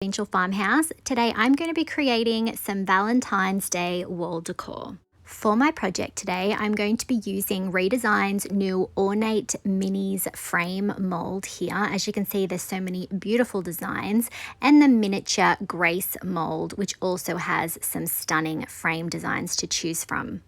Residential farmhouse. Today I'm going to be creating some Valentine's Day wall decor. For my project today, I'm going to be using Redesign's new Ornate Minis frame mold here. As you can see, there's so many beautiful designs, and the miniature Grace mold, which also has some stunning frame designs to choose from.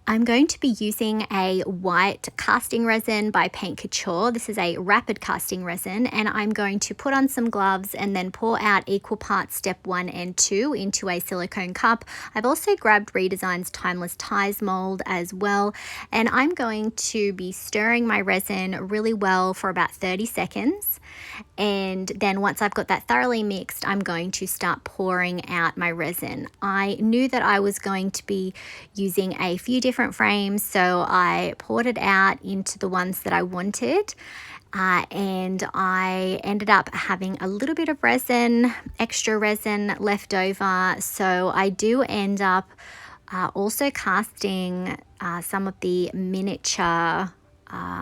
I'm going to be using a white casting resin by Paint Couture. This is a rapid casting resin, and I'm going to put on some gloves and then pour out equal parts step 1 and 2 into a silicone cup. I've also grabbed Redesign's Timeless Ties mold as well, and I'm going to be stirring my resin really well for about 30 seconds. And then once I've got that thoroughly mixed, I'm going to start pouring out my resin. I knew that I was going to be using a few different frames, so I poured it out into the ones that I wanted. And I ended up having a little bit of resin, extra resin left over. So I do end up also casting some of the miniature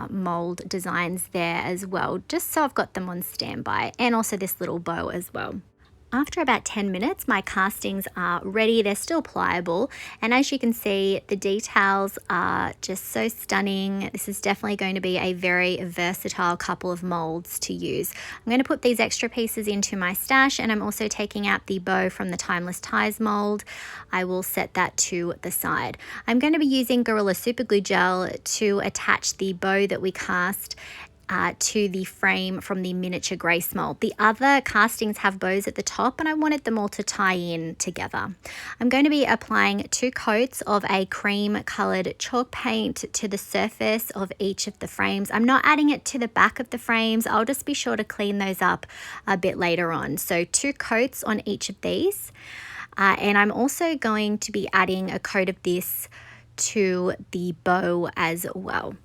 mold designs there as well, just so I've got them on standby, and also this little bow as well. After about 10 minutes, my castings are ready. They're still pliable, and as you can see, the details are just so stunning. This is definitely going to be a very versatile couple of molds to use. I'm going to put these extra pieces into my stash, and I'm also taking out the bow from the Timeless Ties mold. I will set that to the side. I'm going to be using Gorilla Super Glue Gel to attach the bow that we cast to the frame from the miniature Grace mold. The other castings have bows at the top, and I wanted them all to tie in together. I'm going to be applying 2 coats of a cream colored chalk paint to the surface of each of the frames. I'm not adding it to the back of the frames. I'll just be sure to clean those up a bit later on. So 2 coats on each of these. And I'm also going to be adding a coat of this to the bow as well.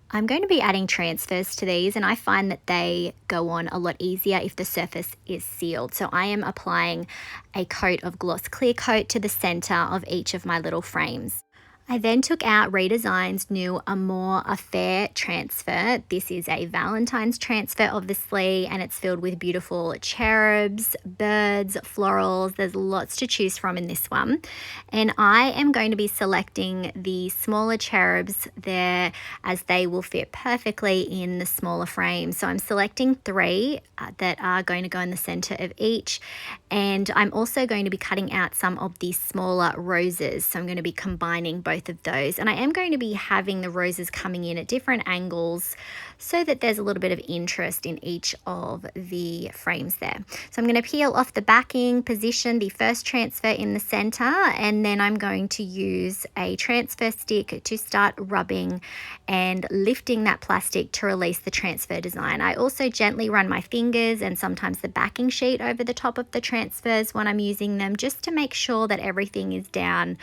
I'm going to be adding transfers to these, and I find that they go on a lot easier if the surface is sealed. So I am applying a coat of gloss clear coat to the center of each of my little frames. I then took out Redesign's new Amour Affair transfer. This is a Valentine's transfer, obviously, and it's filled with beautiful cherubs, birds, florals. There's lots to choose from in this one. And I am going to be selecting the smaller cherubs there, as they will fit perfectly in the smaller frame. So I'm selecting 3 that are going to go in the center of each. And I'm also going to be cutting out some of the smaller roses. So I'm going to be combining both of those, and I am going to be having the roses coming in at different angles so that there's a little bit of interest in each of the frames there. So I'm going to peel off the backing, position the first transfer in the center, and then I'm going to use a transfer stick to start rubbing and lifting that plastic to release the transfer design. I also gently run my fingers and sometimes the backing sheet over the top of the transfers when I'm using them, just to make sure that everything is down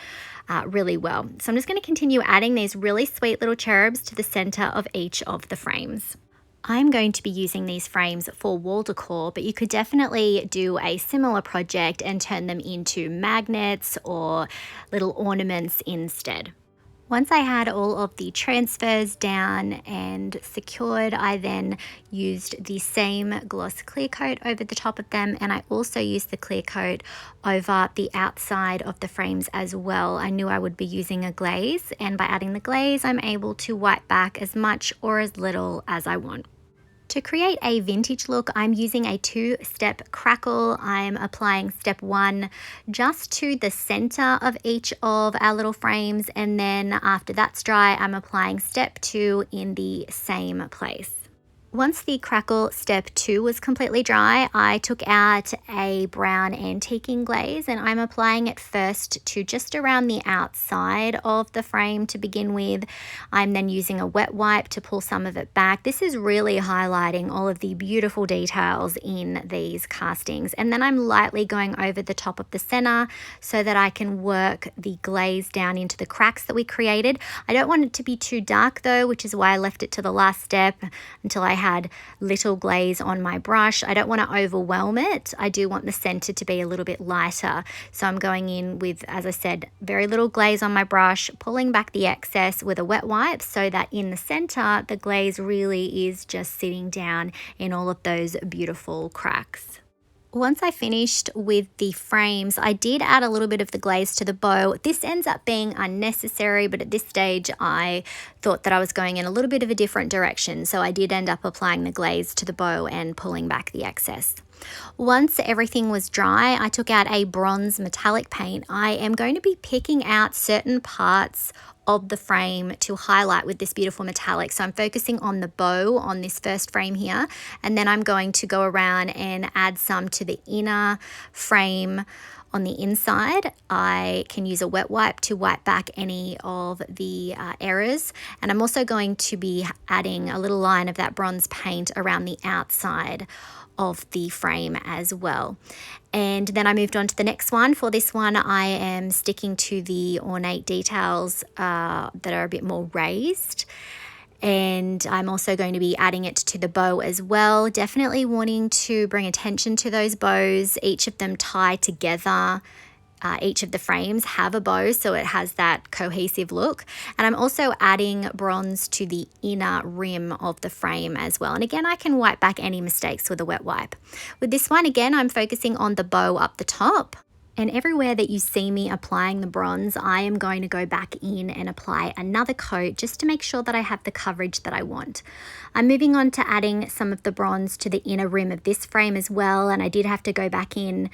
really well. So I'm just going to continue adding these really sweet little cherubs to the center of each of the frames. I'm going to be using these frames for wall decor, but you could definitely do a similar project and turn them into magnets or little ornaments instead. Once I had all of the transfers down and secured, I then used the same gloss clear coat over the top of them, and I also used the clear coat over the outside of the frames as well. I knew I would be using a glaze, and by adding the glaze, I'm able to wipe back as much or as little as I want. To create a vintage look, I'm using a 2-step crackle. I'm applying step 1 just to the center of each of our little frames, and then after that's dry, I'm applying step 2 in the same place. Once the crackle step 2 was completely dry, I took out a brown antiquing glaze, and I'm applying it first to just around the outside of the frame to begin with. I'm then using a wet wipe to pull some of it back. This is really highlighting all of the beautiful details in these castings. And then I'm lightly going over the top of the center so that I can work the glaze down into the cracks that we created. I don't want it to be too dark though, which is why I left it to the last step until I had little glaze on my brush. I don't want to overwhelm it. I do want the center to be a little bit lighter. So I'm going in with, as I said, very little glaze on my brush, pulling back the excess with a wet wipe so that in the center, the glaze really is just sitting down in all of those beautiful cracks. Once I finished with the frames, I did add a little bit of the glaze to the bow. This ends up being unnecessary, but at this stage I thought that I was going in a little bit of a different direction, so I did end up applying the glaze to the bow and pulling back the excess. Once everything was dry, I took out a bronze metallic paint. I am going to be picking out certain parts of the frame to highlight with this beautiful metallic. So I'm focusing on the bow on this first frame here, and then I'm going to go around and add some to the inner frame on the inside. I can use a wet wipe to wipe back any of the errors, and I'm also going to be adding a little line of that bronze paint around the outside of the frame as well. And then I moved on to the next one. For this one, I am sticking to the ornate details that are a bit more raised. And I'm also going to be adding it to the bow as well. Definitely wanting to bring attention to those bows. Each of them tie together. Each of the frames have a bow, so it has that cohesive look. And I'm also adding bronze to the inner rim of the frame as well. And again, I can wipe back any mistakes with a wet wipe. With this one, again, I'm focusing on the bow up the top. And everywhere that you see me applying the bronze, I am going to go back in and apply another coat just to make sure that I have the coverage that I want. I'm moving on to adding some of the bronze to the inner rim of this frame as well, and I did have to go back in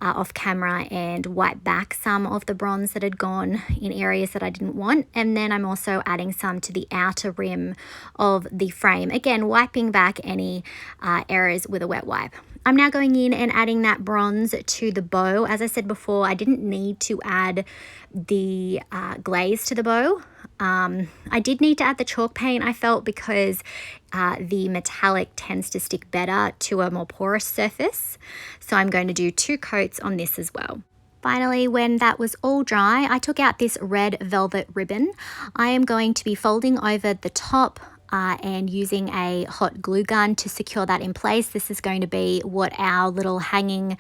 off camera and wipe back some of the bronze that had gone in areas that I didn't want. And then I'm also adding some to the outer rim of the frame, again wiping back any errors with a wet wipe. I'm now going in and adding that bronze to the bow. As I said before, I didn't need to add the glaze to the bow. I did need to add the chalk paint, I felt, because the metallic tends to stick better to a more porous surface. So I'm going to do 2 coats on this as well. Finally, when that was all dry, I took out this red velvet ribbon. I am going to be folding over the top and using a hot glue gun to secure that in place. This is going to be what our little hanging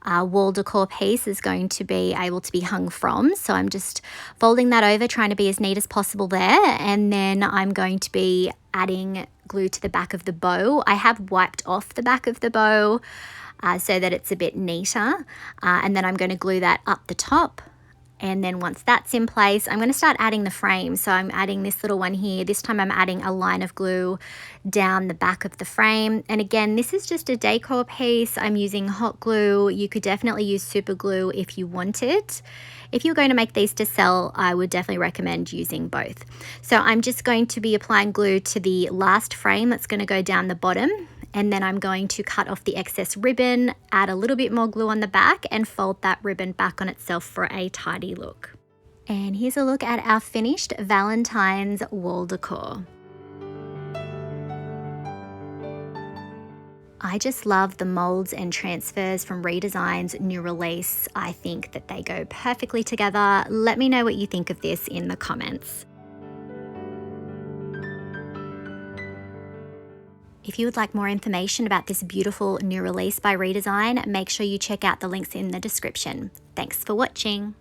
wall decor piece is going to be able to be hung from. So I'm just folding that over, trying to be as neat as possible there. And then I'm going to be adding glue to the back of the bow. I have wiped off the back of the bow so that it's a bit neater. And then I'm going to glue that up the top. And then once that's in place, I'm going to start adding the frame. So I'm adding this little one here. This time I'm adding a line of glue down the back of the frame. And again, this is just a decor piece. I'm using hot glue. You could definitely use super glue if you wanted. If you're going to make these to sell, I would definitely recommend using both. So I'm just going to be applying glue to the last frame that's going to go down the bottom. And then I'm going to cut off the excess ribbon, add a little bit more glue on the back, and fold that ribbon back on itself for a tidy look. And here's a look at our finished Valentine's wall decor. I just love the molds and transfers from Redesign's new release. I think that they go perfectly together. Let me know what you think of this in the comments. If you would like more information about this beautiful new release by Redesign, make sure you check out the links in the description. Thanks for watching.